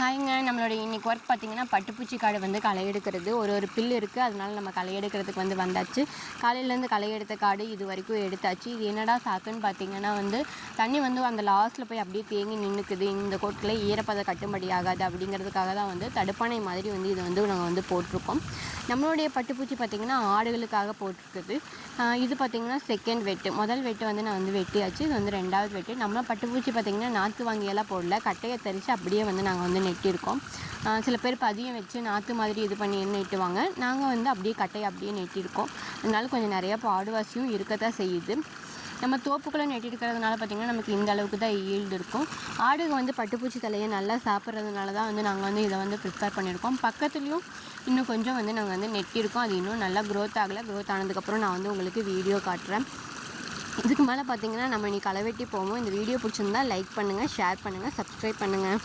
ஹாய்ங்க. நம்மளோட இன்னைக்கு ஒர்க் பார்த்தீங்கன்னா, பட்டுப்பூச்சி காடு வந்து களை எடுக்கிறது. ஒரு பில் இருக்குது. அதனால நம்ம களை எடுக்கிறதுக்கு வந்து வந்தாச்சு. காலையிலேருந்து களை எடுத்த காடு இது வரைக்கும் எடுத்தாச்சு. இது என்னடா சாக்குன்னு பார்த்தீங்கன்னா வந்து, தண்ணி வந்து அந்த லாஸ்ட்டில் போய் அப்படியே தேங்கி நின்றுக்குது. இந்த கோட்டில் ஈரப்பதம் கட்டுப்படி ஆகாது அப்படிங்கிறதுக்காக தான் வந்து தடுப்பணை மாதிரி வந்து இதை வந்து நாங்கள் வந்து போட்டிருக்கோம். நம்மளுடைய பட்டுப்பூச்சி பார்த்திங்கன்னா ஆடுகளுக்காக போட்டிருக்குது. இது பார்த்திங்கன்னா செகண்ட் வெட்டு. முதல் வெட்டு வந்து நான் வந்து வெட்டியாச்சு. இது வந்து ரெண்டாவது வெட்டு. நம்ம பட்டுப்பூச்சி பார்த்திங்கன்னா நாற்று வாங்கியெல்லாம் போடல, கட்டையை தரித்து அப்படியே வந்து நாங்கள் வந்து நெட்டியிருக்கோம். சில பேர் பதியம் வச்சு நாற்று மாதிரி இது பண்ணி நெட்டுவாங்க. நாங்கள் வந்து அப்படியே கட்டையை அப்படியே நெட்டியிருக்கோம். அதனால கொஞ்சம் நிறையா பாடுவாசியும் இருக்கத்தான் செய்யுது. நம்ம தோப்புக்குள்ளே நெட்டிருக்கிறதுனால பார்த்திங்கன்னா நமக்கு இந்த அளவுக்கு தான் ஈல்டு இருக்கும். ஆடுக வந்து பட்டுப்பூச்சி தலையை நல்லா சாப்பிட்றதுனால தான் வந்து நாங்கள் வந்து இதை வந்து ப்ரிப்பேர் பண்ணியிருக்கோம். பக்கத்துலேயும் இன்னும் கொஞ்சம் வந்து நாங்கள் வந்து நெட்டியிருக்கோம். அது இன்னும் நல்லா க்ரோத் ஆகலை. க்ரோத் ஆனதுக்கப்புறம் நான் வந்து உங்களுக்கு வீடியோ காட்டுறேன். இதுக்கு மேலே பார்த்திங்கன்னா நம்ம இன்றைக்கி களை வெட்டி போவோம். இந்த வீடியோ பிடிச்சிருந்தா லைக் பண்ணுங்கள், ஷேர் பண்ணுங்கள், சப்ஸ்கிரைப் பண்ணுங்கள்.